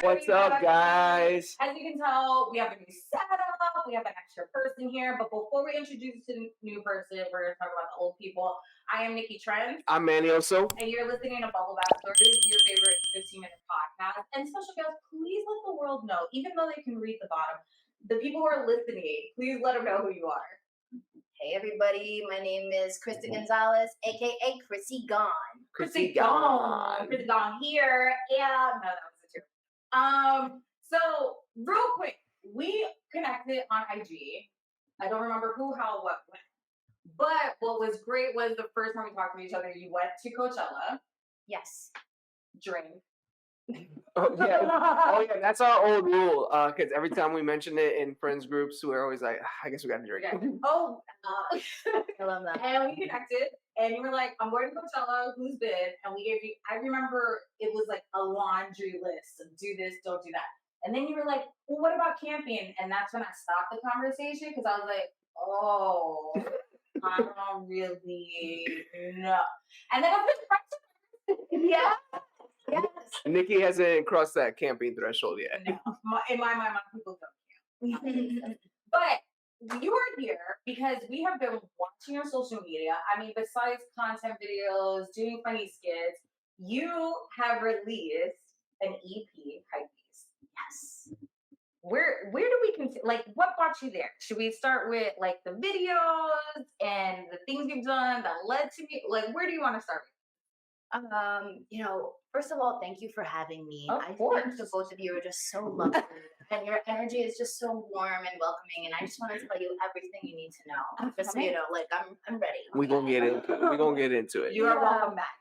What's up, guys? As you can tell, we have a new setup. We have an extra person here. But before we introduce the new person, we're going to talk about the old people. I am Nikki Trent. I'm Manny Oso. And you're listening to Bubble Bath Stories, your favorite 15-minute podcast. And special guests, please let the world know, even though they can read the bottom, the people who are listening, please let them know who you are. Hey everybody, my name is Kristen González, aka Krisaygon. Krisaygon. Krisaygon here. Yeah, no, that was a joke. So real quick, we connected on IG. I don't remember who, how, what, when. But what was great was the first time we talked to each other, you went to Coachella. Yes. Drink. Oh yeah, that's our old rule. Because every time we mention it in friends groups, we're always like, I guess we got to drink. Okay. I love that. And we connected, and you were like, I'm going to Coachella, who's been? And we gave you, I remember it was like a laundry list of do this, don't do that. And then you were like, well, what about camping? And that's when I stopped the conversation, because I was like, oh, I don't really know. And then I was like, yeah. Yes. Nikki hasn't crossed that camping threshold yet. No, in my mind, people don't camp. But you are here because we have been watching your social media. I mean, besides content videos, doing funny skits, you have released an EP, Hypebeast. Yes. Where do we like? What brought you there? Should we start with like the videos and the things you've done that led to me? Like, where do you want to start? First of all, thank you for having me. Of course. Think the both of you are just so lovely, and your energy is just so warm and welcoming. And I just want to tell you everything you need to know. Just so you know, like I'm ready. We're gonna get into it. You are welcome back.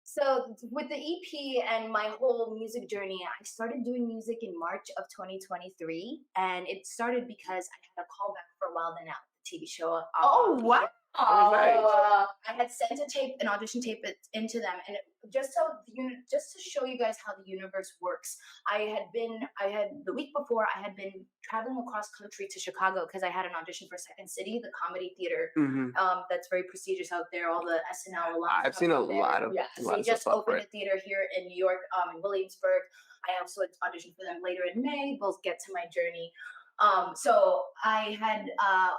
So with the EP and my whole music journey, I started doing music in March of 2023, and it started because I had a callback for Wild and Out, the TV show. Oh, wow. I had sent an audition tape into them, and just to show you guys how the universe works. The week before I had been traveling across country to Chicago because I had an audition for Second City, the comedy theater that's very prestigious out there. All the SNL. I've seen a lot of. Yeah, they just opened a theater here in New York, in Williamsburg. I also auditioned for them later in May. We'll get to my journey. So I had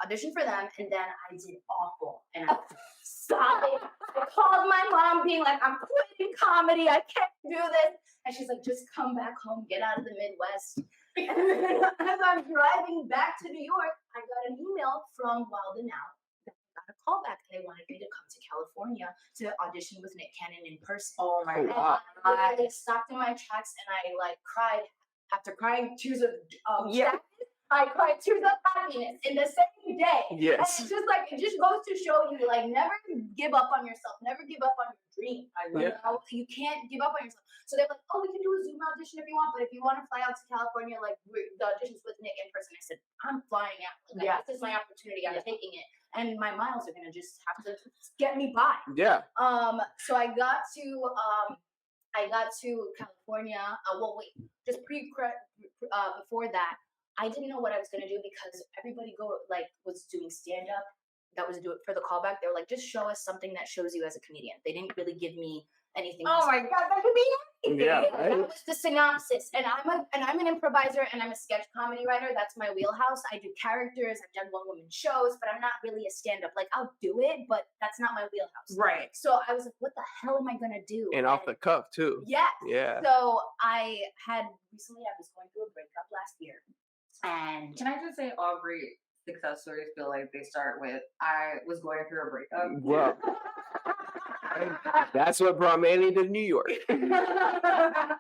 auditioned for them, and then I did awful, and I sobbing. I called my mom, being like, "I'm quitting comedy. I can't do this." And she's like, "Just come back home. Get out of the Midwest." And then as I'm driving back to New York, I got an email from Wild and Out. I got a call back, and they wanted me to come to California to audition with Nick Cannon in person. Oh my God! I stopped in my tracks, and I cried after crying tears of I cried tears of happiness in the same day. Yes. And it just goes to show you, like, never give up on yourself. Never give up on your dream. You can't give up on yourself. So they're like, oh, we can do a Zoom audition if you want, but if you want to fly out to California, like, the auditions with Nick in person. I said, I'm flying out. This is my opportunity. I'm taking it. And my miles are going to just have to get me by. Yeah. So I got to California. Before that, I didn't know what I was going to do because everybody was doing stand-up. That was do it for the callback. They were like, just show us something that shows you as a comedian. They didn't really give me anything. Oh my God, that could be anything. Yeah, right? That was the synopsis. And I'm an improviser and I'm a sketch comedy writer. That's my wheelhouse. I do characters. I've done one-woman shows, but I'm not really a stand-up. Like, I'll do it, but that's not my wheelhouse. Right. So I was like, what the hell am I going to do? And off the cuff, too. Yes. Yeah. So I was going through a breakup last year. And can I just say, all great success stories feel like they start with, I was going through a breakup. Well, that's what brought Manny to New York. And I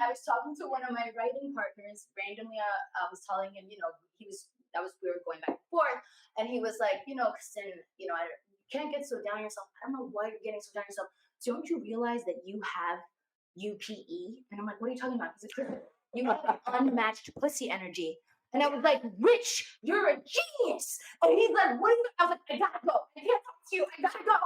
was talking to one of my writing partners randomly. I was telling him, we were going back and forth, and he was like, Kristen, you can't get so down on yourself. I don't know why you're getting so down on yourself. Don't you realize that you have UPE? And I'm like, what are you talking about? He's like, Kristen, you have unmatched pussy energy. And I was like, Rich, you're a genius. And he's like, what are you? I was like, I gotta go. I can't talk to you. I gotta go.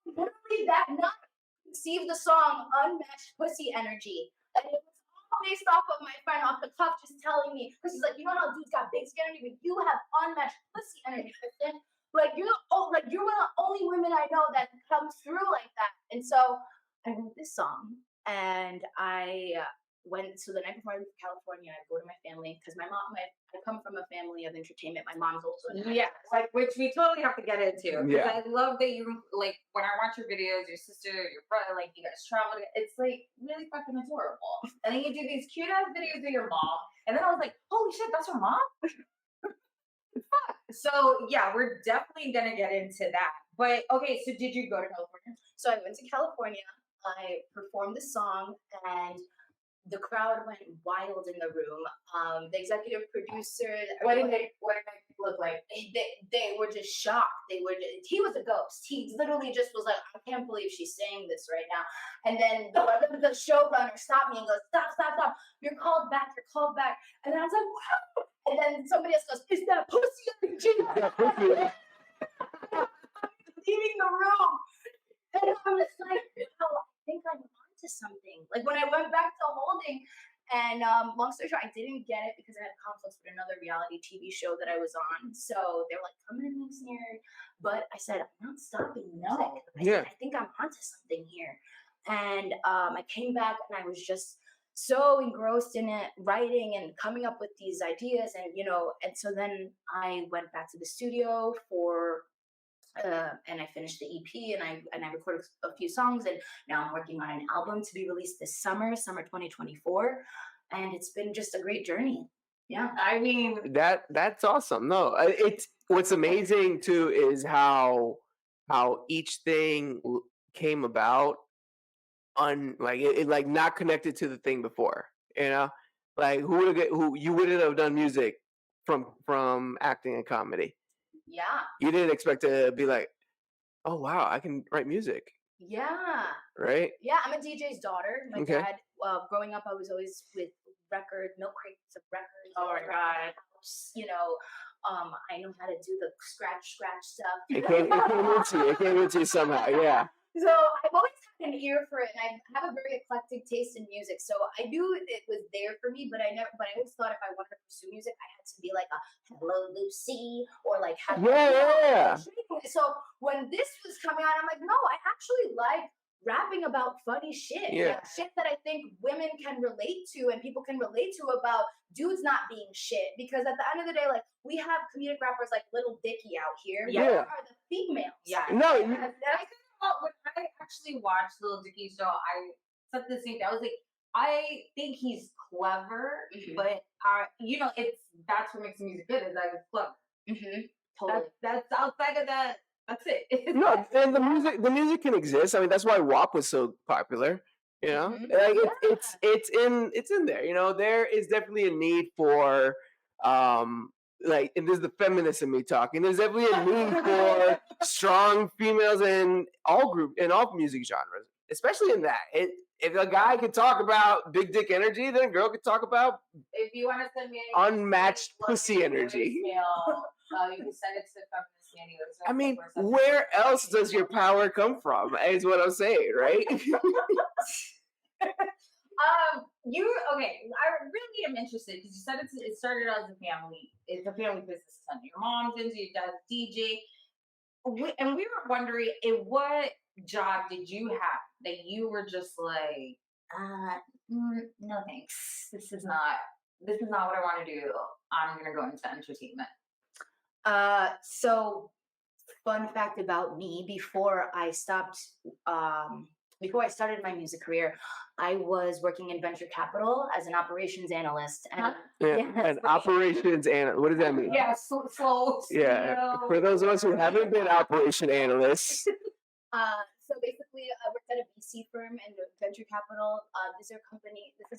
Literally that night, conceived the song Unmatched Pussy Energy. And it was all based off of my friend off the cuff just telling me, because he's like, you know how dudes got big skin energy, but you have unmatched pussy energy, Kristen. Like, you're one of the only women I know that comes through like that. And so I wrote this song. and I went. So the night before I leave for California, I go to my family because I come from a family of entertainment. My mom's also an Yeah, actress. like which we totally have to get into. Because Yeah. I love that you like when I watch your videos, your sister, your brother, like you guys travel. It's like really fucking adorable. And then you do these cute ass videos with your mom, and then I was like, holy shit, that's her mom. So yeah, we're definitely gonna get into that. But okay, so did you go to California? So I went to California. I performed the song, and the crowd went wild in the room. The executive producer, What did they look like? they were just shocked. He was a ghost. He literally just was like, I can't believe she's saying this right now. And then the showrunner stopped me and goes, stop. You're called back. And then I was like, wow. And then somebody else goes, is that pussy energy? Leaving the room. And I was like, oh, I think I'm onto something. Like when I went back to holding, and long story short, I didn't get it because I had conflicts with another reality TV show that I was on. So they were like, come in next year. But I said, I'm not stopping music. I think I'm onto something here. And I came back and I was just so engrossed in it, writing and coming up with these ideas. And, and so then I went back to the studio and I finished the EP and I recorded a few songs, and now I'm working on an album to be released this summer 2024, and it's been just a great journey. Yeah, I mean that's awesome. No, it's what's amazing too is how each thing came about like not connected to the thing before. Like who you wouldn't have done music from acting and comedy. Yeah. You didn't expect to be like, oh wow, I can write music. Yeah. Right? Yeah, I'm a DJ's daughter. My Okay. dad, growing up, I was always with milk crates of records. Oh my God. I know how to do the scratch stuff. It came into you somehow, yeah. So I've always had an ear for it, and I have a very eclectic taste in music. So I knew it was there for me, but I always thought if I wanted to pursue music, I had to be like a Hello Lucy or like Yeah. So when this was coming out, I'm like, no, I actually like rapping about funny shit. Yeah. Like shit that I think women can relate to and people can relate to about dudes not being shit. Because at the end of the day, like we have comedic rappers like Little Dicky out here. Yeah. Where are the females? Yeah. No. When I actually watched Little Dicky show, I said the same thing. I was like, I think he's clever, but that's what makes music good is that it's clever. Totally. That's outside of that. That's it. No, and the music can exist. I mean, that's why WAP was so popular. Like it's in there. There is definitely a need for like, and this is the feminist in me talking. There's definitely a need for strong females in all music genres, especially in that. If a guy could talk about big dick energy, then a girl could talk about if you want to send me unmatched pussy energy. You can send it to Feminist Nanny. I mean, where else does your power come from? Is what I'm saying, right? I really am interested because you said it started as a family. It's a family business. Son. Your mom's into, your dad's DJ, and we were wondering, what job did you have that you were just like, no thanks. This is not what I want to do. I'm gonna go into entertainment. So fun fact about me, before I started my music career, I was working in venture capital as an operations analyst. And an operations analyst. What does that mean? Yeah, slow. Yeah, for those of us who haven't been operation analysts. So basically, I worked at a VC firm and venture capital. This is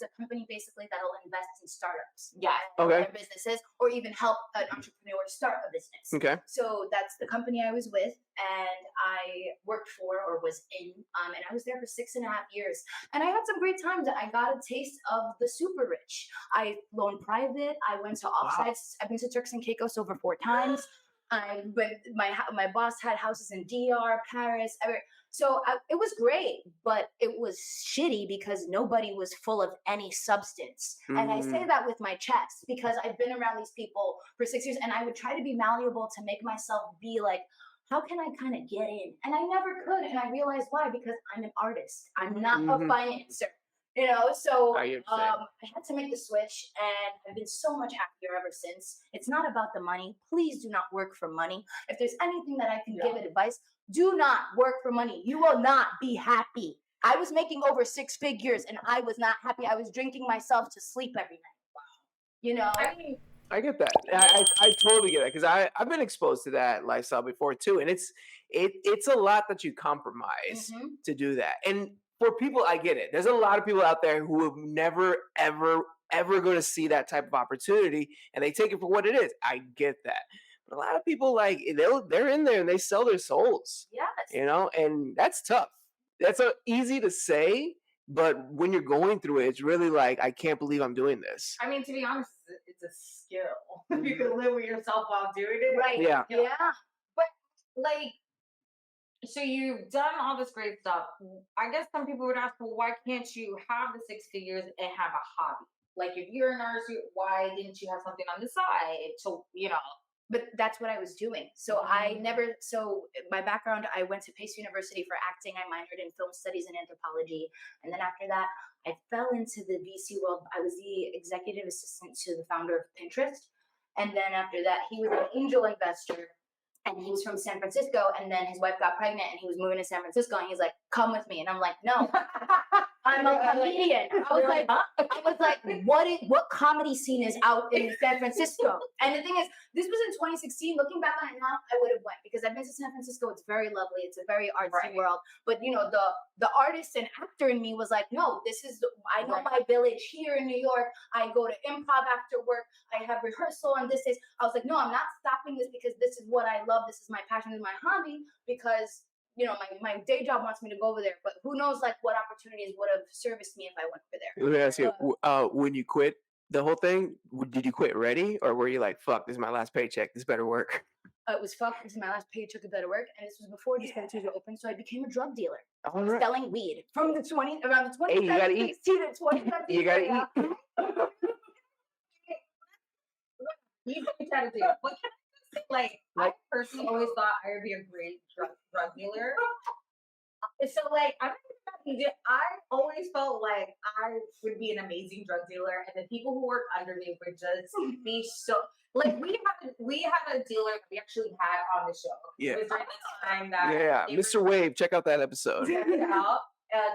a company basically that'll invest in startups. Yeah. Their businesses, or even help an entrepreneur start a business. Okay. So that's the company I was with, and I worked for or was in, and I was there for 6.5 years. And I had some great times. I got a taste of the super rich. I flown private. I went to offsites. I've been to Turks and Caicos over 4 times. My boss had houses in DR, Paris. So it was great, but it was shitty because nobody was full of any substance. And I say that with my chest because I've been around these people for 6 years, and I would try to be malleable to make myself be like how can I kind of get in? And I never could. And I realized why, because I'm an artist. I'm not a Mhm. financer. You know, so I understand. I had to make the switch, and I've been so much happier ever since. It's not about the money. Please do not work for money. If there's anything that I can give advice, do not work for money. You will not be happy. I was making over 6 figures, and I was not happy. I was drinking myself to sleep every night. You know, I mean, I get that. I totally get that because I've been exposed to that lifestyle before too, and it's a lot that you compromise to do that. And for people, I get it. There's a lot of people out there who have never ever going to see that type of opportunity, and they take it for what it is. I get that. But a lot of people like they're in there and they sell their souls. yes. You know, and that's tough. That's easy to say, but when you're going through it, it's really like I can't believe I'm doing this. I mean, to be honest, it's a skill. You can live with yourself while doing it. Right. Yeah. Yeah. But like, so you've done all this great stuff. I guess some people would ask, well, why can't you have the 6 figures and have a hobby? Like, if you're a nurse, why didn't you have something on the side to, you know? But that's what I was doing. So my background, I went to Pace University for acting. I minored in film studies and anthropology. And then after that, I fell into the VC world. I was the executive assistant to the founder of Pinterest. And then after that, he was an angel investor. And he was from San Francisco. And then his wife got pregnant and he was moving to San Francisco. And he's like, come with me. And I'm like, no. I'm a comedian. I was like, what comedy scene is out in San Francisco? And the thing is, this was in 2016. Looking back on it now, I would have went because I've been to San Francisco. It's very lovely. It's a very artsy world. But you know, the artist and actor in me was like, no, I know my village here in New York. I go to improv after work. I have rehearsal on this days. I was like, no, I'm not stopping this because this is what I love. This is my passion. This is my hobby because you know, my day job wants me to go over there, but who knows, like, what opportunities would have serviced me if I went over there. Let me ask you, when you quit the whole thing, did you quit ready, or were you like, "Fuck, this is my last paycheck. This better work"? It was fuck. This is my last paycheck. It better work, and this was before dispensaries were open, so I became a drug dealer, selling weed from around the 2016 to 2017. You gotta eat. You try to do. What can I say? Like, I personally always thought I would be a great drug dealer. So, like, I always felt like I would be an amazing drug dealer, and the people who work under me would just be so. Like, we had a dealer that we actually had on the show. Yeah. It was during the time that Mr. Wave, check out that episode. Check him out.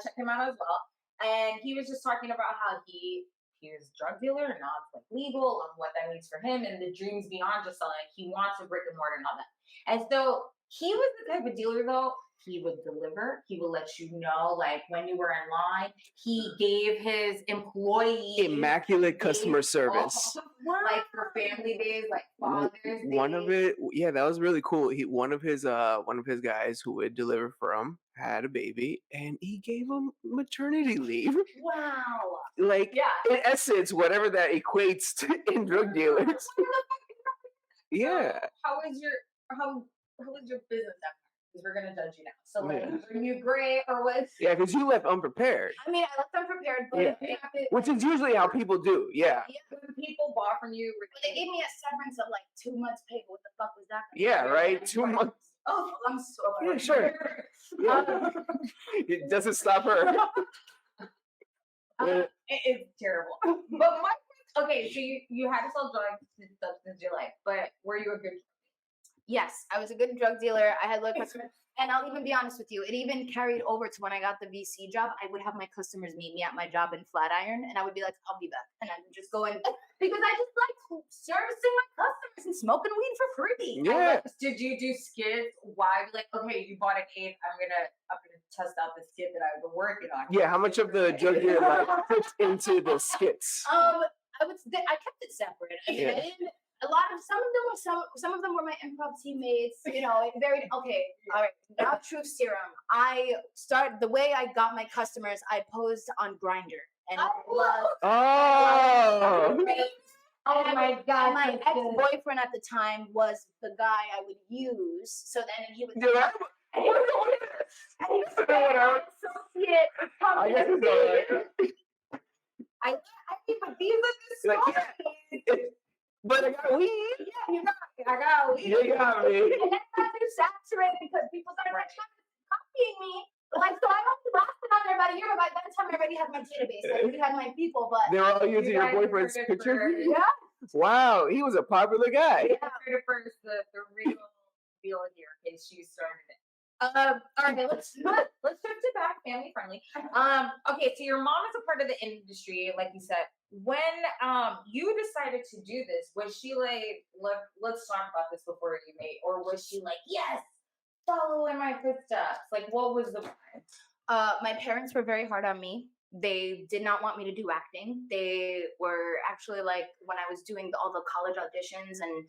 Check him out as well. And he was just talking about how he was a drug dealer and now it's like legal and what that means for him and the dreams beyond just selling. He wants a brick and mortar and all that. And so he was the type of dealer though. He would deliver. He would let you know, like, when you were in line. He gave his employees immaculate customer service, like for family days, like Father's Day. One of it, yeah, that was really cool. One of his guys who would deliver for him had a baby, and he gave him maternity leave. Wow! Like, in essence, whatever that equates to in drug dealers. Yeah. How was your business after? Because we're gonna judge you now. So, like, are you great or what? Yeah, because you left unprepared. I mean, I left unprepared, but which is usually how people do. Yeah. When people bought from you, they gave me a severance of like 2 months pay. But what the fuck was that? Yeah, right. 2 months. Oh, I'm so yeah, sure. Yeah. It doesn't stop her. It's terrible. But okay, so you had to sell drugs and substance in your life, but were you a good? Yes, I was a good drug dealer. I had low customers. And I'll even be honest with you, it even carried over to when I got the VC job. I would have my customers meet me at my job in Flatiron, and I would be like, I'll be back. And I would just go in because I just like servicing my customers and smoking weed for free. Yeah. Did you do skits? Why? Like, okay, you bought an eighth. I'm gonna test out the skit that I've been working on. Yeah, how much of the drug dealer life fits into the skits? I kept it separate. I mean, I didn't. Some of them were my improv teammates. You know, very okay. All right. Now, truth serum. The way I got my customers. I posed on Grindr, and oh my god! My ex-boyfriend at the time was the guy I would use. So then he would. But these are the stories. But I got weed. Yeah, I got weed. You got me. And then I got saturated. by that time I already had my database. I already had my people, but they were all using your guys boyfriend's heard it picture. first. yeah. Wow, he was a popular guy. Yeah, first the real deal here is she started it. All right, let's shift it back, family friendly. Okay, so your mom is a part of the industry, like you said. When you decided to do this, was she like, let's talk about this before you made, or was she like, yes, follow in my footsteps? Like, what was the vibe? My parents were very hard on me. They did not want me to do acting. They were actually like, when I was doing all the college auditions and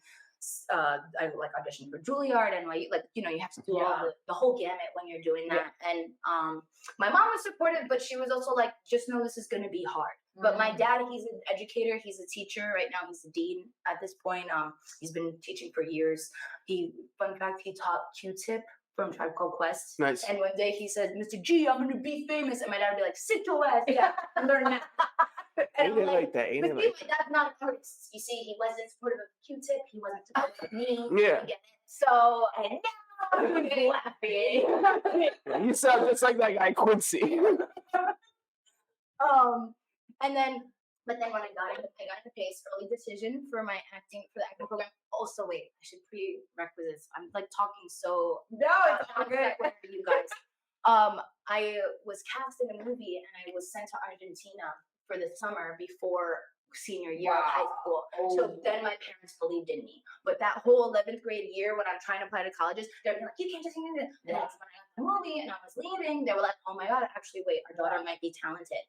I like auditioned for Juilliard and like you have to do all the whole gamut when you're doing that. And my mom was supportive, but she was also like, just know this is going to be hard. But my dad, he's an educator. He's a teacher right now. He's a dean at this point. He's been teaching for years. Fun fact, he taught Q-Tip from Tribe Called Quest. Nice. And one day he said, Mr. G, I'm gonna be famous. And my dad would be like, sit your ass down and learn that. Ain't it like that? Ain't it like my dad's not an artist. You see, he wasn't supportive of Q-Tip. He wasn't supportive of me. Yeah. You get it? So, and now I'm laughing. You sound just like that guy Quincy. But then when I got into PACE, early decision for the acting program. Also, wait, I should prerequisites. I'm like talking so. No, it's all good. For you guys. I was cast in a movie and I was sent to Argentina for the summer before senior year of high school. So then my parents believed in me. But that whole 11th grade year when I'm trying to apply to colleges, they're like, you can't just do it. And that's when I got the movie and I was leaving. They were like, oh my God, actually, wait, our daughter might be talented.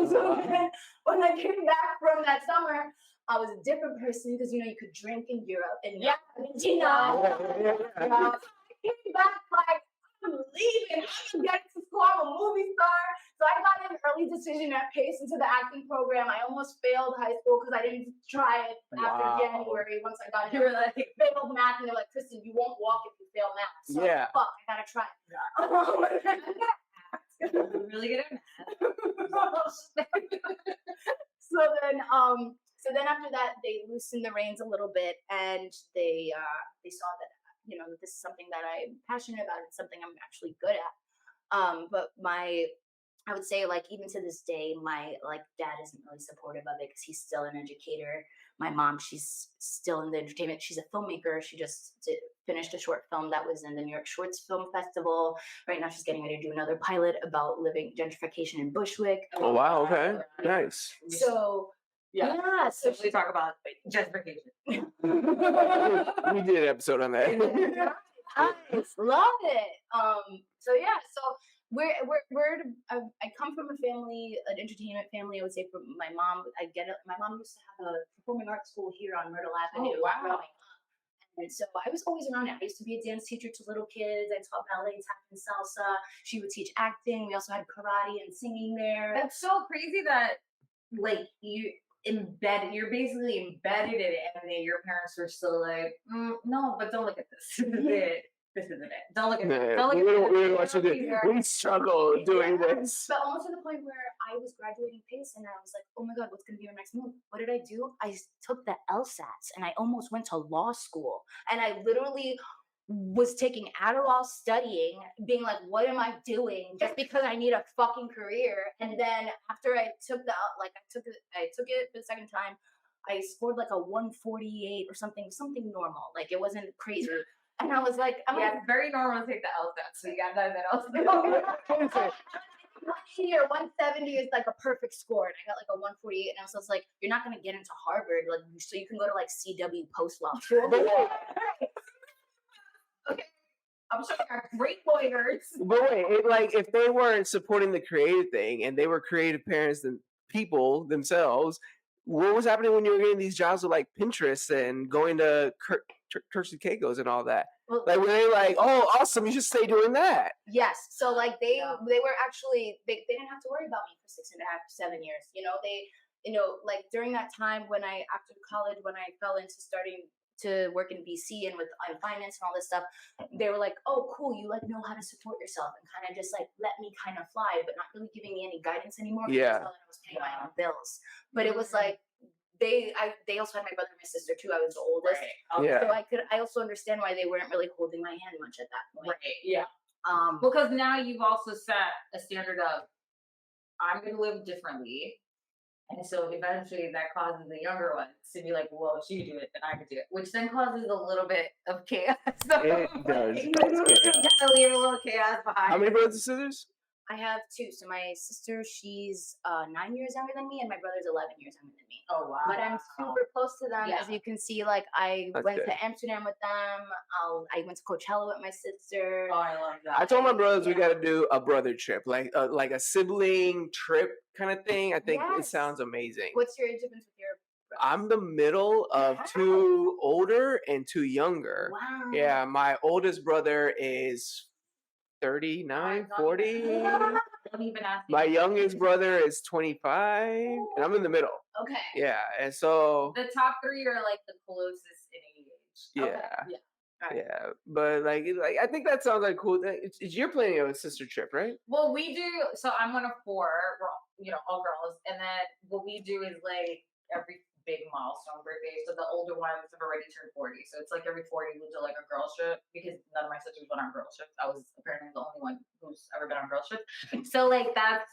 So then when I came back from that summer, I was a different person because, you could drink in Europe and Argentina. I came back like, I'm leaving. I'm getting to school. I'm a movie star. So I got an early decision at PACE into the acting program. I almost failed high school because I didn't try it after January. Once I got here, I failed math, and they're like, Kristen, you won't walk if you fail math. So fuck, I gotta try. I'm really good at math. So then after that, they loosened the reins a little bit, and they saw that that this is something that I'm passionate about. It's something I'm actually good at. But I would say, like, even to this day, my dad isn't really supportive of it because he's still an educator. My mom, she's still in the entertainment. She's a filmmaker. She just finished a short film that was in the New York Shorts Film Festival. Right now, she's getting ready to do another pilot about living gentrification in Bushwick. Oh wow! Okay, nice. So. Yeah, so we talk about gentrification. We did an episode on that. Nice, love it. So I come from a family, an entertainment family. I would say from my mom. My mom used to have a performing arts school here on Myrtle Avenue. Oh wow! And so I was always around it. I used to be a dance teacher to little kids. I taught ballet, tap, and salsa. She would teach acting. We also had karate and singing there. That's so crazy that you're basically embedded in it, and then your parents were still like, no, but don't look at this. This isn't it. Don't look at it. Don't look at it. We struggle doing this. But almost to the point where I was graduating PACE and I was like, oh my God, what's going to be our next move? What did I do? I took the LSATs and I almost went to law school. And I literally was taking Adderall, studying, being like, what am I doing? Just because I need a fucking career. And then after I took I took it for the second time, I scored like a 148 or something normal. Like it wasn't crazy. And I was like, it's very normal to take the LSAT, so you got that LSAT. 180 or 170 is like a perfect score, and I got like a 148, and I was like, you're not gonna get into Harvard, like, so you can go to like CW post law school. Okay, I'm sure there are great lawyers. But wait, if they weren't supporting the creative thing, and they were creative parents and people themselves, what was happening when you were getting these jobs with like Pinterest and going to Turks and Caicos and all that? Well, like, were they like, oh, awesome, you should stay doing that? Yes. So like they were actually, they didn't have to worry about me for 6.5, 7 years. Like during that time after college, when I fell into starting to work in BC and with finance and all this stuff, they were like, oh, cool, you like know how to support yourself, and kind of just like let me kind of fly, but not really giving me any guidance anymore. Yeah. Because I was paying my own bills. But it was like, they also had my brother and my sister too. I was the oldest. Right. Yeah. So I also understand why they weren't really holding my hand much at that point. Right. Yeah. Because now you've also set a standard of I'm going to live differently. And so eventually that causes the younger ones to be like, well, if she do it, then I could do it, which then causes a little bit of chaos. So It does. like, It's chaos. gotta leave a little chaos behind. How many brothers and sisters? I have 2. So my sister, she's 9 years younger than me, and my brother's 11 years younger than me. Oh, wow. But I'm super close to them. Yeah. As you can see, like I That's went good. to Amsterdam with them. I went to Coachella with my sister. Oh, I love that. I told my brothers we Yeah. got to do a brother trip, like a sibling trip kind of thing. I think it Yes. sounds amazing. What's your age difference with your brothers? I'm the middle of Wow. 2 older and 2 younger. Wow. Yeah, my oldest brother is 39, 40. Don't even ask me. My youngest brother is 25, and I'm in the middle. Okay. Yeah, and so The top 3 are like the closest in age. yeah, Okay. Yeah. All right. yeah. But like I think that sounds like cool. You're planning a sister trip, right? Well, we do. So I'm one of 4. We're all girls, and then what we do is like every big milestone birthday. So the older ones have already turned 40. So it's like every 40 we'll do like a girl trip because none of my sisters went on girl trips. I was apparently the only one who's ever been on girl trips. So like that's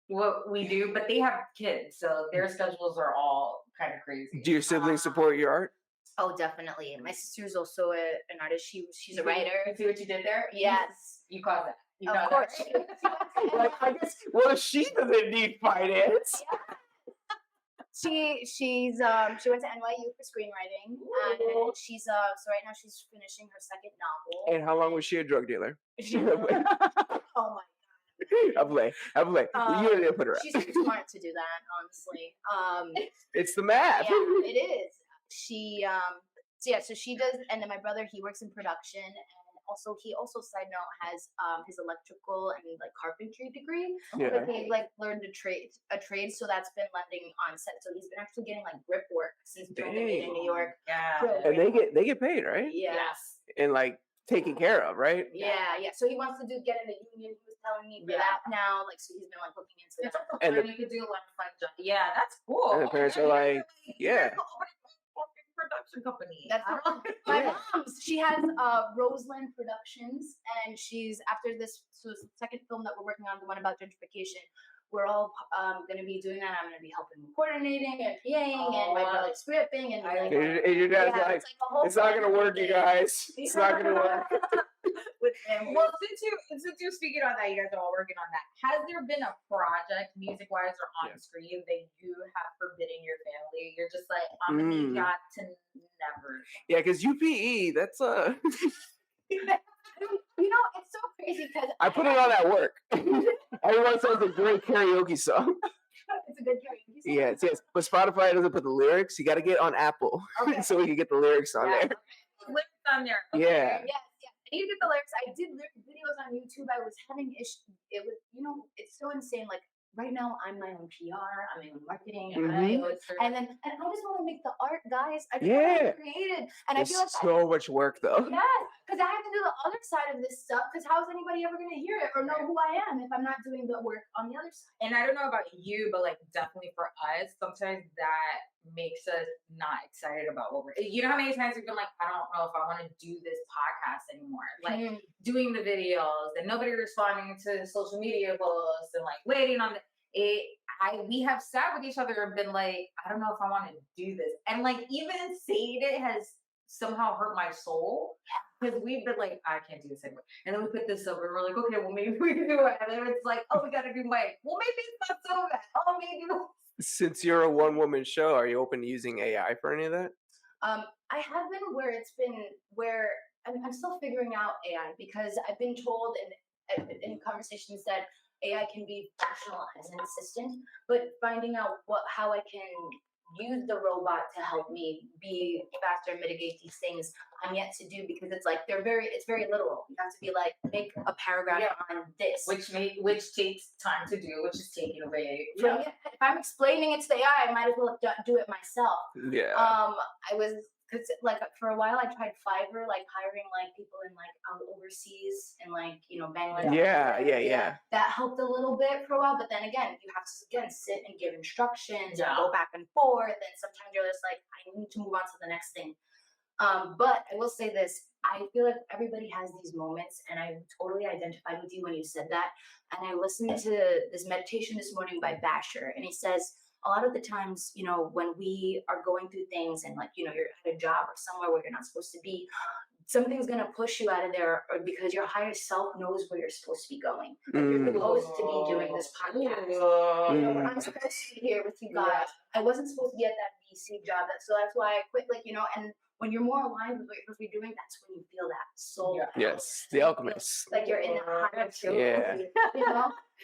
what we do. But they have kids, so their schedules are all kind of crazy. Do your siblings support your art? Oh, definitely. My sister's also an artist. She's a writer. You see what you did there? Yes. You caused that. You Of know course. that, right? Like, I guess. Well, she doesn't need finance. She went to NYU for screenwriting, and she's so right now she's finishing her 2nd novel. And how long was she a drug dealer? Oh my I play. You didn't put her she's out. too smart to do that, honestly. It's the math. Yeah, it is. So she does, and then my brother, he works in production, and he also side note has his electrical and like carpentry degree. Yeah. But he like learned a trade, so that's been lending on set. So he's been actually getting like grip work since building it in New York. Yeah. So- And they get paid, right? Yeah. Yes. And like taken care of, right? Yeah. So he wants to get in the union. He was telling me for Yeah. that now. Like, so he's been like looking into It's that. also And fun. You could do a lot of fun jobs. Yeah, that's cool. And the parents are like, yeah. Production company. That's I don't know. my Yeah. mom's. She has Roseland Productions, and she's after this. So it's the 2nd film that we're working on, the one about gentrification. We're all going to be doing that. I'm going to be helping with coordinating and PAing, and my wow. brother's scripting, and like, And your dad's yeah, like, it's like a whole it's not gonna work, you thing. guys. It's not gonna work. With family. Well, since you're speaking on that, you guys are all working on that. Has there been a project, music wise or on screen, that you have forbidden your family? You're just like, I'm gonna need y'all to never. Yeah, because UPE, that's You know, it's so crazy because I put it on at work. Everyone says it's a great karaoke song. it's a good karaoke song. Yes. But Spotify doesn't put the lyrics. You got to get on Apple Okay. so we can get the lyrics on there. Lyrics on there. Yeah. Yes. I need to get the lyrics. I did videos on YouTube. I was having issues. It was, it's so insane. Like right now, I'm my own PR. I'm my own marketing. And I just want to make the art, guys. I just want to be creative. And I There's feel like so much work though. yes, because I have to do the other side of this stuff. Because how is anybody ever going to hear it or know who I am if I'm not doing the work on the other side? And I don't know about you, but like definitely for us, sometimes that makes us not excited about what we're. You know how many times we've been like, I don't know if I want to do this podcast anymore. Like doing the videos and nobody responding to social media posts and like waiting on we have sat with each other and been like, I don't know if I want to do this. And like even saying it has somehow hurt my soul because we've been like, I can't do this anymore. And then we put this up and we're like, okay, well maybe we can do it. And then it's like, oh, we got to do Mike. Well, maybe it's not so bad. Oh, maybe. Since you're a one-woman show, are you open to using AI for any of that? I have been where I'm still figuring out AI because I've been told in conversations that AI can be functional as an assistant, but finding out how I can use the robot to help me be faster and mitigate these things I'm yet to do because it's like it's very literal. You have to be like make a paragraph on this, which takes time to do, which is taking away. If I'm explaining it to the AI, I might as well do it myself. Yeah. I was because like for a while I tried Fiverr, like hiring like people in like overseas and like Bangladesh. Yeah. That helped a little bit for a while, but then again, you have to sit and give instructions and Yeah. go back and forth, and sometimes you're just like, I need to move on to the next thing. But I will say this: I feel like everybody has these moments, and I totally identified with you when you said that. And I listened to this meditation this morning by Basher, and he says a lot of the times, when we are going through things and, like, you're at a job or somewhere where you're not supposed to be, something's gonna push you out of there, or because your higher self knows where you're supposed to be going. Like, you're supposed to be doing this podcast. But I'm supposed to be here with you guys. I wasn't supposed to be at that VC job, so that's why I quit. And when you're more aligned with what you're supposed to be doing, that's when you feel that soul. Yes, the alchemist. Like you're in that higher self. Yeah.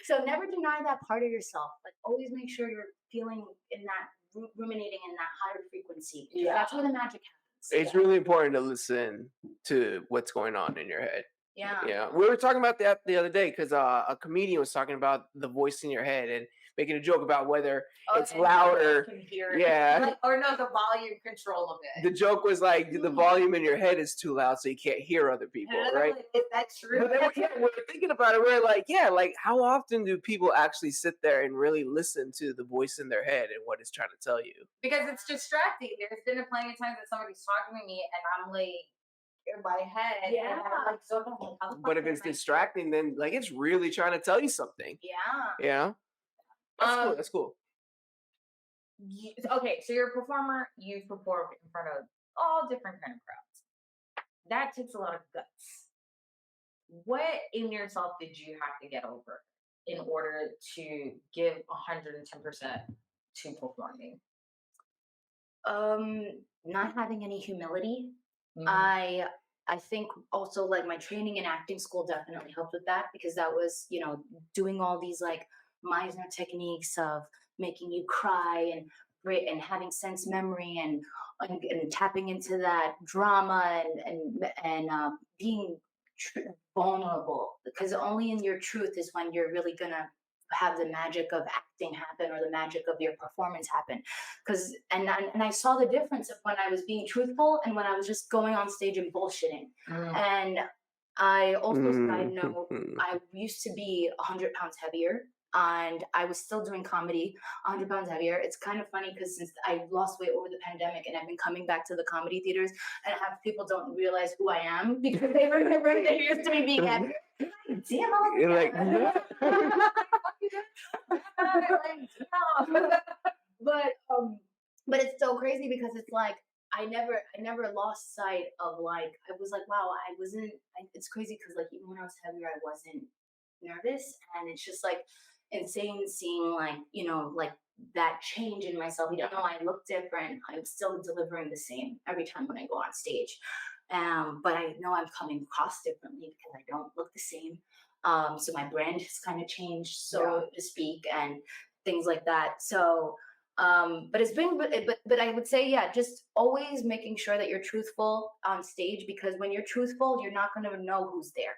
So never deny that part of yourself. Like, always make sure you're feeling in that ruminating in that higher frequency. That's where the magic happens. It's really important to listen to what's going on in your head. Yeah. We were talking about that the other day because a comedian was talking about the voice in your head and making a joke about whether it's louder. Can hear it. Yeah. Or no, the volume control of it. The joke was like the volume in your head is too loud, so you can't hear other people, right? Is that true? But then, we were thinking about it. We're like, like how often do people actually sit there and really listen to the voice in their head and what it's trying to tell you? Because it's distracting. There's been plenty of times that somebody's talking to me and I'm like in my head. And I'm like, so but if it's distracting, then like it's really trying to tell you something. Yeah. That's cool. Okay, so you're a performer. You've performed in front of all different kind of crowds. That takes a lot of guts. What in yourself did you have to get over in order to give 110% to performing? Not having any humility. Mhm. I think also, like, my training in acting school definitely helped with that, because that was, doing all these, like, Meisner techniques of making you cry and having sense memory and tapping into that drama and being vulnerable, because only in your truth is when you're really gonna have the magic of acting happen, or the magic of your performance happen. And I saw the difference of when I was being truthful and when I was just going on stage and bullshitting. And I also, side note, I used to be 100 pounds heavier, and I was still doing comedy 100 pounds heavier. It's kind of funny because since I lost weight over the pandemic and I've been coming back to the comedy theaters, and half people don't realize who I am because they remember they used to be being heavy. Damn, You're like, but it's so crazy because it's like I never lost sight of, like, I was like, wow, it's crazy because, like, even when I was heavier, I wasn't nervous, and it's just like insane seeing, like, like that change in myself. Even though I look different, I'm still delivering the same every time when I go on stage. But I know I'm coming across differently because I don't look the same. So my brand has kind of changed, so to speak, and things like that. So, but it's been, but I would say, yeah, just always making sure that you're truthful on stage, because when you're truthful, you're not going to know who's there.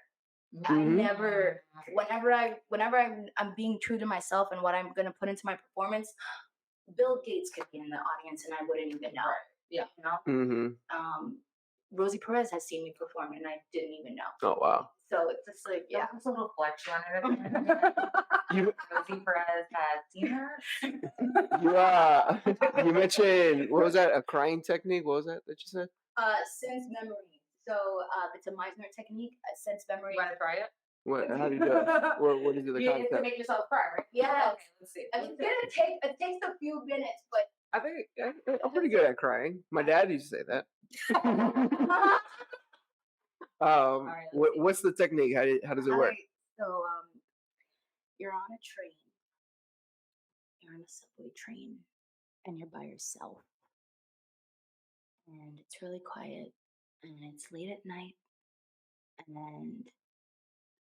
I never, whenever I'm being true to myself and what I'm going to put into my performance, Bill Gates could be in the audience and I wouldn't even know. Rosie Perez has seen me perform and I didn't even know. Oh, wow. So it's just like, There's a little flex on it. Rosie Perez has seen her. You mentioned, what was that? A crying technique? What was that you said? Sense memory. So it's a Meisner technique, sense memory. You want to try it? What? How do you do it? What is it? The You concept? have to make yourself cry, right? Yeah. Okay, let's see. I mean, it takes a few minutes, but I think I'm pretty good at crying. My dad used to say that. What's the technique? How does it work? So you're on a train. You're on a subway train, and you're by yourself, and it's really quiet, and it's late at night, and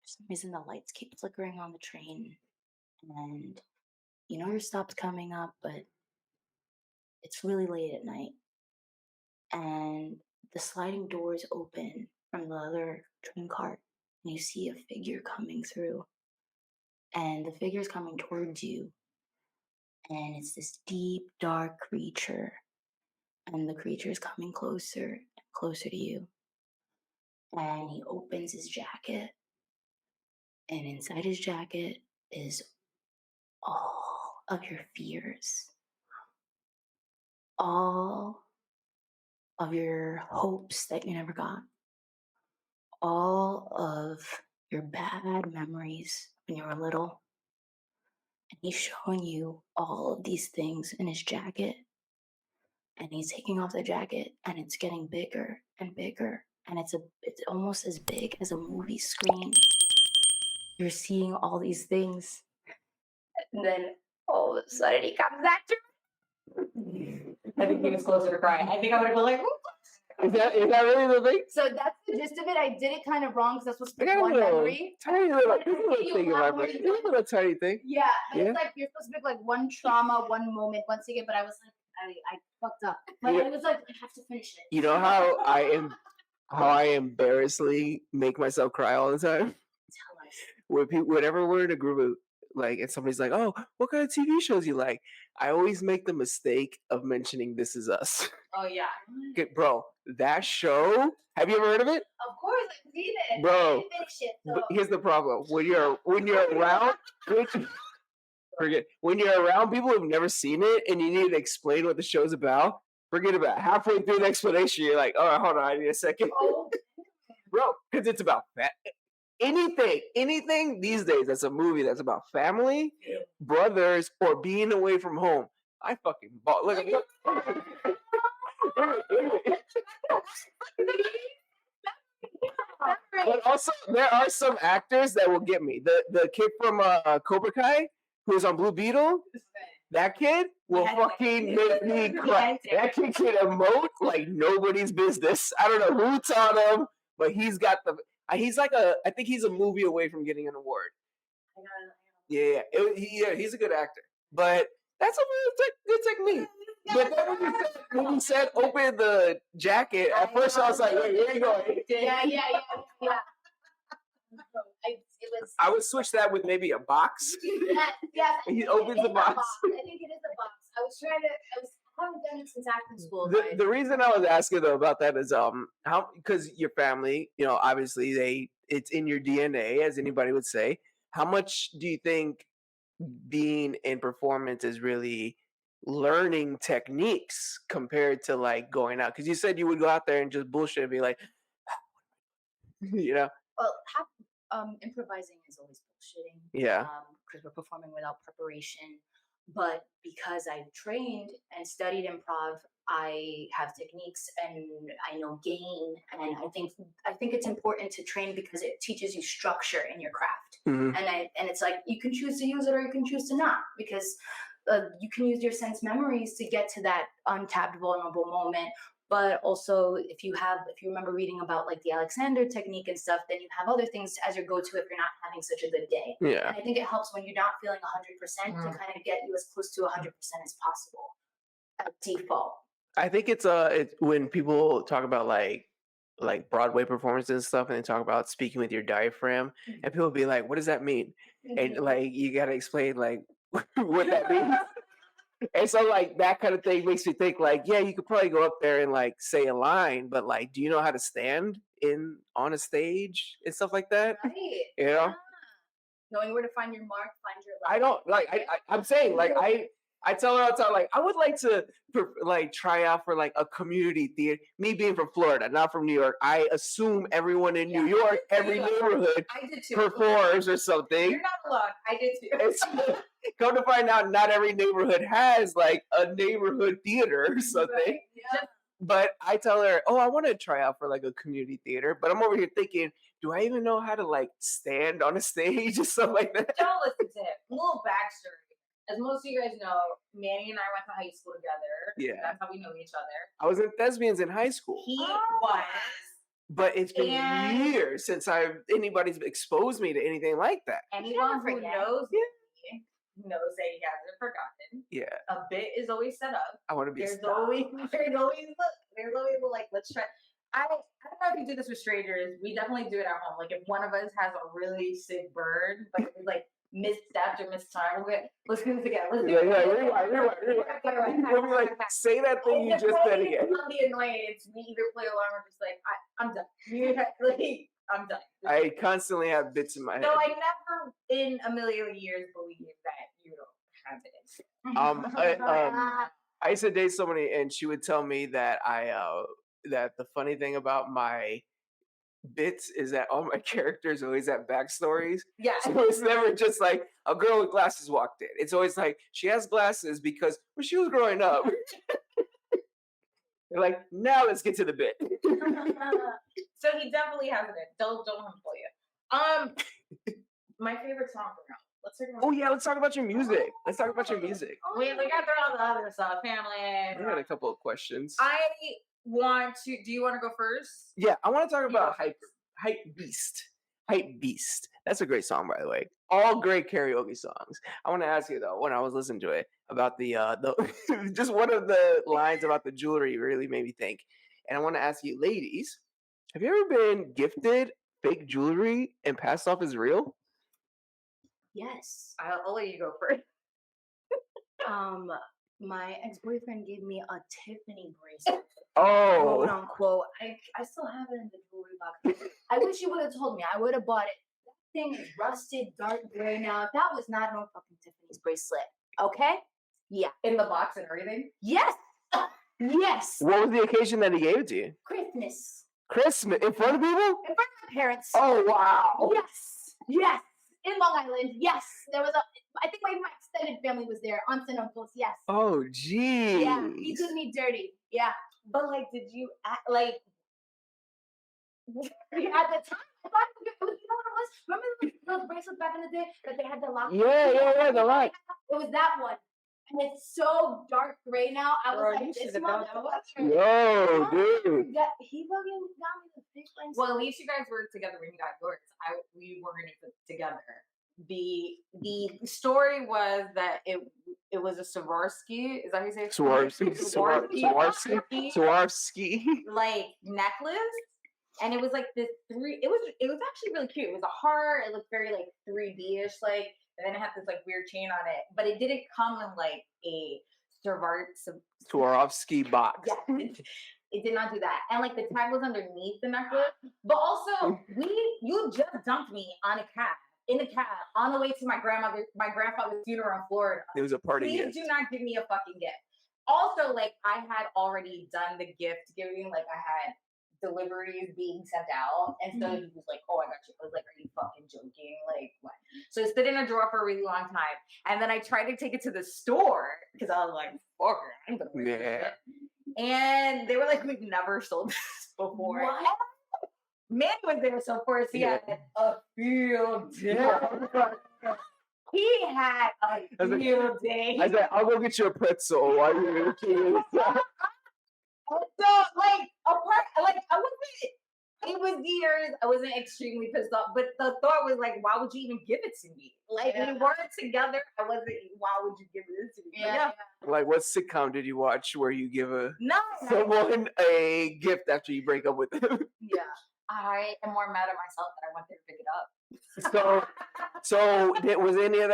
for some reason the lights keep flickering on the train, and your stop's coming up, but it's really late at night, and the sliding doors open from the other train cart, and you see a figure coming through, and the figure's coming towards you, and it's this deep, dark creature, and the creature's coming closer and closer to you, and he opens his jacket, and inside his jacket is all of your fears, all of your hopes that you never got, all of your bad memories when you were little, and he's showing you all of these things in his jacket, and he's taking off the jacket, and it's getting bigger and bigger, and it's almost as big as a movie screen. You're seeing all these things, and then all of a sudden he comes at you. I think he was closer to crying. I think I would have been like, Is that really the thing? So that's the gist of it. I did it kind of wrong because that's supposed to I be got a one little memory. tiny little You thing in my have brain. more- A little tiny thing. Yeah, and Yeah. it's like you're supposed to pick like one trauma, one moment, one second. But I was like, I fucked up. But Yeah. I was like, I have to finish it. You know how I embarrassingly make myself cry all the time? Tell us. Whenever we're in a group of like, and somebody's like, "Oh, what kind of TV shows you like?" I always make the mistake of mentioning This Is Us. oh yeah, Okay, bro, that show. Have you ever heard of it, Of course, I've seen it. bro? I didn't finish it. So. But here's the problem: when you're around, forget when you're around people who've never seen it, and you need to explain what the show's about. Forget about it. Halfway through the explanation, you're like, "Oh, hold on, I need a second, Oh, bro," because it's about anything these days that's a movie that's about family, brothers, or being away from home. I fucking bought. Look. But also, there are some actors that will get me. The kid from Cobra Kai, who's on Blue Beetle, that kid will fucking make me cry. That kid can emote like nobody's business. I don't know who taught him, but he's got the. He's like I think he's a movie away from getting an award. Yeah, he's a good actor. But that's a good technique. But then when you said open the jacket, at first I was like, wait, where are you going? yeah. I would switch that with maybe a box. Yeah. He opens the box. I think it is a box. I haven't done it since acting school. The reason I was asking though about that is how, because your family, obviously it's in your DNA, as anybody would say. How much do you think being in performance is really learning techniques compared to like going out? Because you said you would go out there and just bullshit and be like, Well, improvising is always bullshitting. Yeah. Because we're performing without preparation. But because I've trained and studied improv, I have techniques and I know game, and I think it's important to train because it teaches you structure in your craft. Mhm. And it's like you can choose to use it or you can choose to not, because you can use your sense memories to get to that untapped vulnerable moment. But also, if you remember reading about like the Alexander technique and stuff, then you have other things as your go-to if you're not having such a good day. Yeah. And I think it helps when you're not feeling 100% to kind of get you as close to 100% as possible at default. I think it's when people talk about like Broadway performances and stuff, and they talk about speaking with your diaphragm, and people be like, "What does that mean?" And like you gotta explain like what that means. And so like that kind of thing makes me think like, yeah, you could probably go up there and like say a line, but like, do you know how to stand on a stage and stuff like that? Right. You know? Yeah. Knowing where to find your mark, find your I don't like. I'm saying like I tell her all the time like I would like to like try out for like a community theater. Me being from Florida, not from New York, I assume everyone in New York, every neighborhood I did too. performs or something. You're not alone. I did too. And so, come to find out, not every neighborhood has like a neighborhood theater or something. Right. Yeah. But I tell her, oh, I want to try out for like a community theater. But I'm over here thinking, do I even know how to like stand on a stage or something like that? Don't listen to him. A little backstory. As most of you guys know, Manny and I went to high school together. Yeah. That's how we know each other. I was in thespians in high school. He was. But it's been And- years since anybody's exposed me to anything like that. Anyone who forget. knows me knows that he hasn't forgotten. Yeah. A bit is always set up. I want to be a There's star. always like, let's try. I don't know if you do this with strangers. We definitely do it at home. Like if one of us has a really sick bird, like misstepped or mistimed, let's do this again. Let's do it. Rewind. We'll be like, say that thing you just said again. I'll be annoying. It's me either play alarm or just like I'm done. I'm done. I constantly have bits in my head. So I never in a million years believe that you don't have it. I used to date somebody, and she would tell me that that the funny thing about my bits is that all my characters always have backstories. Yeah. So it's never just like a girl with glasses walked in. It's always like she has glasses because when she was growing up. They're like, now let's get to the bit. So he definitely has it. Don't fool you. My favorite song from him. Let's talk about. Oh yeah, let's talk about your music. Let's talk about your music. We got through all the other stuff, family. I had a couple of questions. I want to. Do you want to go first? Yeah, I want to talk about Hype Beast. Hype Beast. That's a great song, by the way. All great karaoke songs. I want to ask you though, when I was listening to it, about the just one of the lines about the jewelry really made me think. And I want to ask you, ladies, have you ever been gifted fake jewelry and passed off as real? Yes. I'll let you go first. My ex-boyfriend gave me a Tiffany bracelet. Oh, Quote unquote. I still have it in the jewelry box. I wish you would have told me. I would have bought it. That thing is rusted, dark gray now. That was not no fucking Tiffany's bracelet. Okay? Yeah. In the box and everything? Yes. Yes. what was the occasion that he gave it to you? Christmas. Christmas in front of people? In front of my parents. Oh wow! Yes. Yes. In Long Island. Yes. There was I think my extended family was there. Aunts and uncles. Yes. Oh geez. Yeah. He did me dirty. Yeah. But like, did you act like? At the time, I thought it was, you know what it was? Remember those bracelets back in the day that they had the lock? Yeah, the lock. It was that one. And it's so dark gray now. I was Girl, like, you this should've done motherfucker. Yo, dude. He fucking got me the fake bracelet. Well, at least you guys were together when you got yours. We weren't together. The story was that it was a Swarovski. Is that how you say it? Swarovski. Like necklace, and it was like this three. It was actually really cute. It was a heart. It looked very like 3D-ish, like, and then it had this like weird chain on it. But it didn't come in like a Swarovski box. Yeah, it did not do that. And like the tag was underneath the necklace. But also, you just dumped me in a cab on the way to my grandfather's funeral in Florida. It was a party Please gift. do not give me a fucking gift. Also, like, I had already done the gift giving. Like, I had deliveries being sent out. And so he was like, oh, I got you. I was like, are you fucking joking? Like, what? So it stood in a drawer for a really long time. And then I tried to take it to the store because I was like, fuck it, I'm going to wear this shit. And they were like, we've never sold this before. What? Manny was there, so of course he had a field day. He had a field day. I said, I'll go get you a pretzel while you're in the kids. So, like, I wasn't, it was years, I wasn't extremely pissed off, but the thought was like, why would you even give it to me? Like, we weren't together, why would you give it to me? Yeah. Like, what sitcom did you watch where you give someone No. a gift after you break up with them? Yeah. I am more mad at myself that I went there to pick it up. So was any of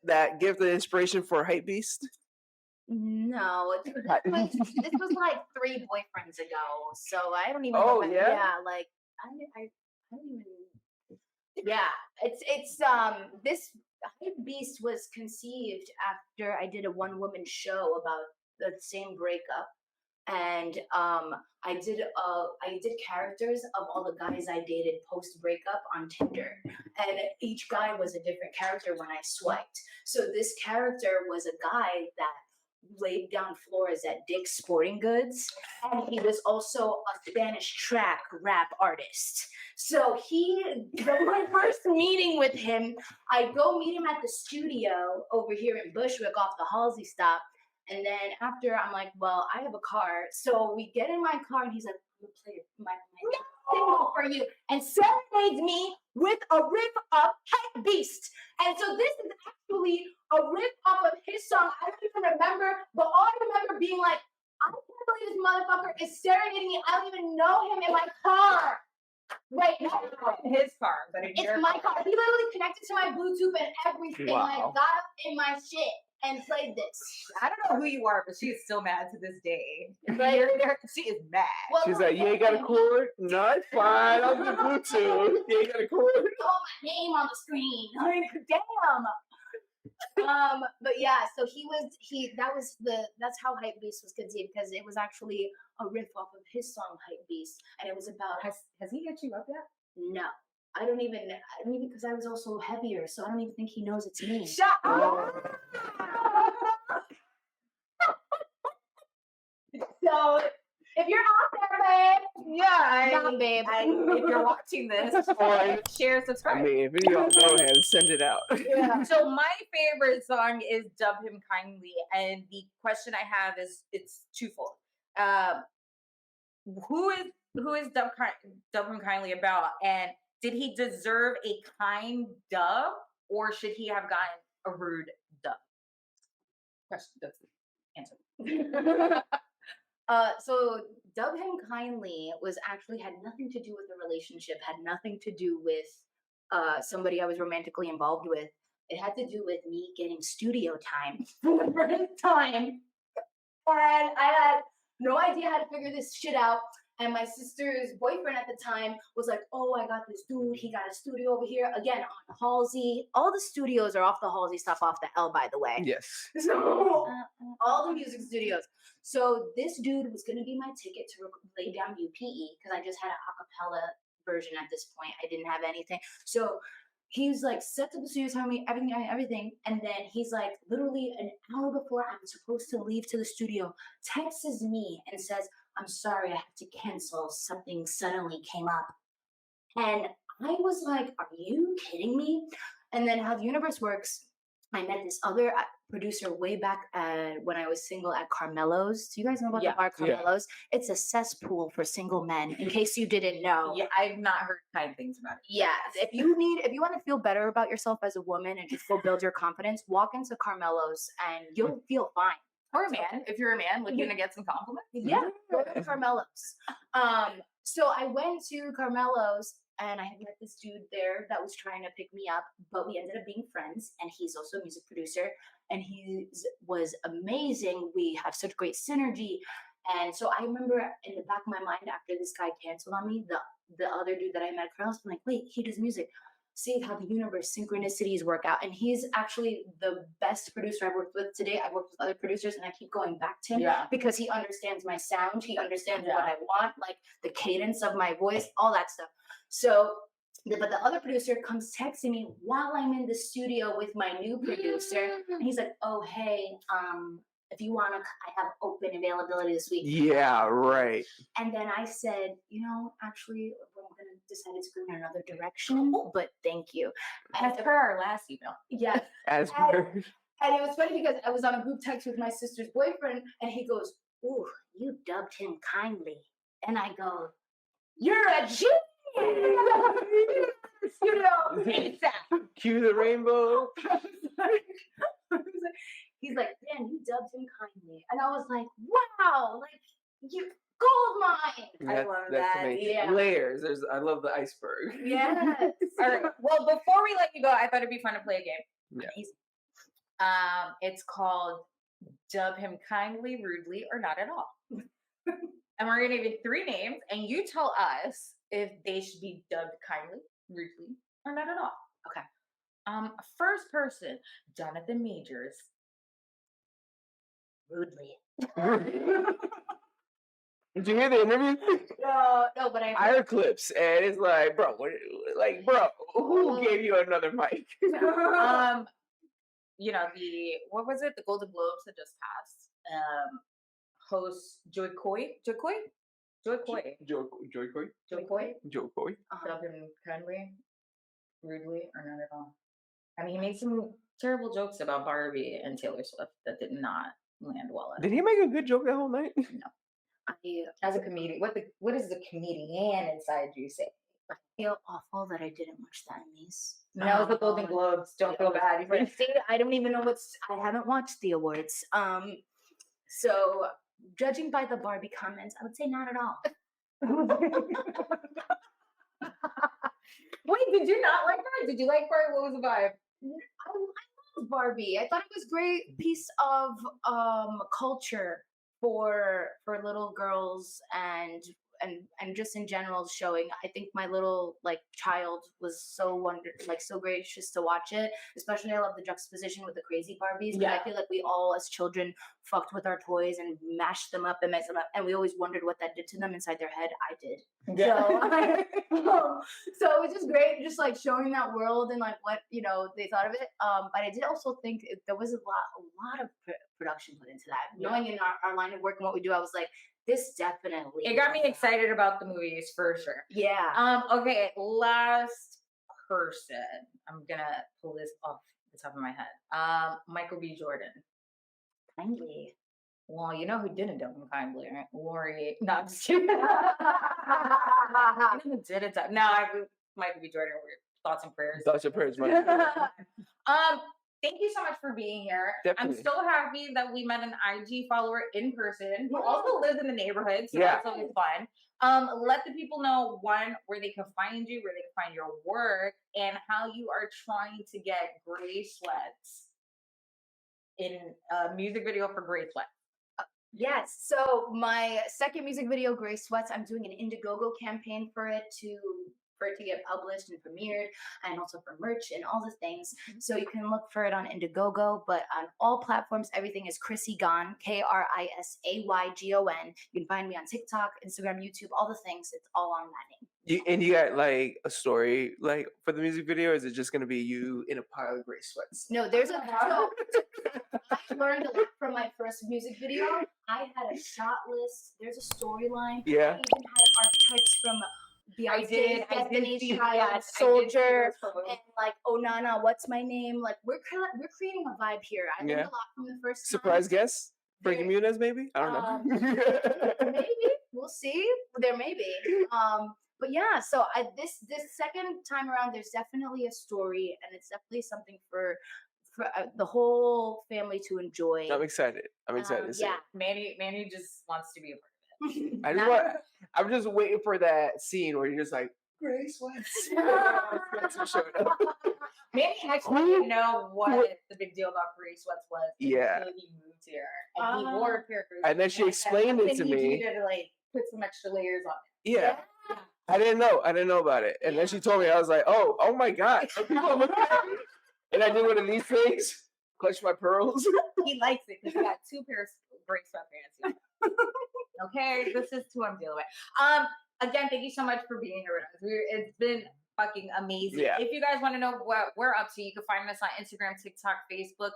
that gift an inspiration for Hype Beast? No, this was like 3 boyfriends ago, so I don't even. Oh, know yeah? Yeah, like I don't even. Yeah, it's this Hype Beast was conceived after I did a one-woman show about the same breakup, and I did characters of all the guys I dated post breakup on Tinder, and each guy was a different character when I swiped. So this character was a guy that laid down floors at Dick's Sporting Goods, and he was also a Spanish trap rap artist. So my first meeting with him, I go meet him at the studio over here in Bushwick off the Halsey stop, and then after I'm like, well, I have a car, so we get in my car, and he's like, I'm gonna play my single for you, and serenades me with a rip of Hype Beast. And so this is actually a rip up of his song. I don't even remember, but all I remember being like, I can't believe this motherfucker is serenading me. I don't even know him in my car. Right now. In his car, but in your It's my car. He literally connected to my Bluetooth and everything. Wow. Like, got up in my shit and played this. I don't know who you are, but she is still mad to this day. Right? She is mad. Well, She's like, you ain't got a cord? No, it's fine. I'll get Bluetooth. You ain't got a cord? Saw my name on the screen. Like, damn. But yeah, so that's how Hype Beast was conceived, because it was actually a riff off of his song Hype Beast, and it was about. Has he hit you up yet? No, I don't even because I was also heavier, so I don't even think he knows it's me. Shut up. So if you're out there, babe, Not babe. if you're watching this, share, subscribe. I mean, video, go ahead, send it out. Yeah. So my favorite song is "Dub Him Kindly," and the question I have is it's twofold. Who is Dub Him Kindly about, and did he deserve a kind dub, or should he have gotten a rude dub? Question. That's the answer. So Dub Him Kindly was actually had nothing to do with the relationship, had nothing to do with somebody I was romantically involved with. It had to do with me getting studio time for the first time. And I had no idea how to figure this shit out. And my sister's boyfriend at the time was like, oh, I got this dude. He got a studio over here. Again, on Halsey. All the studios are off the Halsey stuff, off the L, by the way. Yes. So, all the music studios. So this dude was going to be my ticket to lay down UPE, because I just had an acapella version at this point. I didn't have anything. So he's like, set to the studio, tell me everything. And then he's like, literally an hour before I'm supposed to leave to the studio, texts me and says, I'm sorry, I have to cancel. Something suddenly came up. And I was like, are you kidding me? And then how the universe works, I met this other producer way back when I was single at Carmelo's. Do you guys know about the bar Carmelo's? Yeah. It's a cesspool for single men, in case you didn't know. Yeah, I've not heard kind things about it. Yeah, if you want to feel better about yourself as a woman and just go build your confidence, walk into Carmelo's and you'll feel fine. Or a man, if you're a man looking to get some compliments. Yeah, go to Carmelo's. So I went to Carmelo's, and I had met this dude there that was trying to pick me up, but we ended up being friends, and he's also a music producer, and he was amazing. We have such great synergy. And so I remember in the back of my mind, after this guy canceled on me, the other dude that I met at Carmelo's, I'm like, wait, he does music. See how the universe synchronicities work out. And he's actually the best producer I've worked with today. I've worked with other producers, and I keep going back to him because he understands my sound. He understands what I want, like the cadence of my voice, all that stuff. So, but the other producer comes texting me while I'm in the studio with my new producer, and he's like, oh, hey, if you want to, I have open availability this week. Yeah, right. And then I said, actually, I'm going to decide to go in another direction, but thank you. As per our last email. Yes. As per. And it was funny because I was on a group text with my sister's boyfriend, and he goes, ooh, you dubbed him kindly. And I go, you're a genius! Cue the rainbow. He's like, man, you dubbed him kindly. And I was like, wow, like, you gold mine. I love that. Amazing. Yeah. Layers. I love the iceberg. Yes. All right. Well, before we let you go, I thought it'd be fun to play a game. Yeah. It's called Dub Him Kindly, Rudely, or Not at All. And we're going to give you 3 names, and you tell us if they should be dubbed kindly, rudely, or not at all. Okay. First person, Jonathan Majors. Rudely. Did you hear the interview? No, but I heard clips, and it's like, bro, who gave you another mic? What was it? The Golden Globes that just passed. Host Joy Coy. Joy Coy. Dub him kindly, rudely, or not at all. I mean, he made some terrible jokes about Barbie and Taylor Swift that did not land well. Did he make a good joke that whole night? No. As a comedian, what does the comedian inside you say? I feel awful that I didn't watch the Emmys. No, the Golden Globes. Don't feel bad. See, I don't even know I haven't watched the awards. So judging by the Barbie comments, I would say not at all. Wait, did you not like that? Did you like Barbie? What was the vibe? I loved Barbie. I thought it was a great piece of culture for little girls, and and just in general showing. I think my little like child was so so gracious to watch it. Especially I love the juxtaposition with the crazy Barbies. Yeah. I feel like we all as children fucked with our toys and mashed them up and messed them up, and we always wondered what that did to them inside their head. I did. So it was just great, just like showing that world and like what they thought of it. But I did also think there was a lot of production put into that. Yeah. Knowing in our line of work and what we do, I was like, this definitely. It got me excited about the movies for sure. Yeah. Okay, last person. I'm gonna pull this off the top of my head. Michael B. Jordan. Kindly. Well, you know who didn't do him kindly, right? Lori. No, I'm just kidding. Who didn't do- No, Michael B. Jordan. Thoughts and prayers. Thoughts and prayers, Mike. Thank you so much for being here. Definitely. I'm so happy that we met an IG follower in person who also lives in the neighborhood, so that's always fun. Let the people know, one, where they can find you, where they can find your work, and how you are trying to get Gray Sweats in a music video for Gray Sweats. Yes. So my second music video, Gray Sweats, I'm doing an Indiegogo campaign for it to get published and premiered, and also for merch and all the things. So you can look for it on Indiegogo, but on all platforms, everything is Krisaygon, Krisaygon. You can find me on TikTok, Instagram, YouTube, all the things. It's all on that name. You got like a story like for the music video, or is it just gonna be you in a pile of gray sweats? No, there's a I learned a lot from my first music video. I had a shot list. There's a storyline. Yeah. I even had archetypes from Beyonce, Destiny's Child, Soldier, and like Onana, What's My Name? Like we're creating a vibe here. I learned a lot from the first surprise guest. Frankie Muniz, maybe? I don't know. Maybe we'll see. There may be. But yeah, so this second time around, there's definitely a story, and it's definitely something for the whole family to enjoy. I'm excited. To see yeah, it. Manny just wants to be a part of it. I'm just waiting for that scene where you're just like, Gray Sweats. Manny actually didn't know what the big deal about Gray Sweats was until he moved here. And he wore a pair of Gray And then she explained it to me. You to like put some extra layers on it. Yeah. I didn't know about it. And then she told me, I was like, oh my God. People are looking at me. And I did one of these things, clutch my pearls. He likes it because he got 2 pairs of gray sweatpants. Okay, this is who I'm dealing with. Again, thank you so much for being here with us. It's been fucking amazing. Yeah. If you guys want to know what we're up to, you can find us on Instagram, TikTok, Facebook,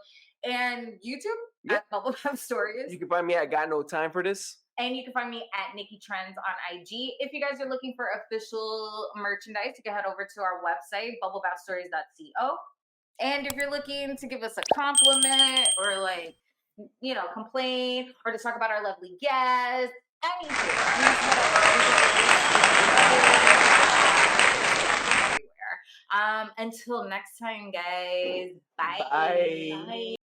and YouTube at Bubblegum Stories. You can find me at Got No Time for This. And you can find me at Nikki Trends on IG. If you guys are looking for official merchandise, you can head over to our website, bubblebathstories.co. And if you're looking to give us a compliment or like, complain or to talk about our lovely guests, anything, everywhere. Until next time, guys. Bye. Bye.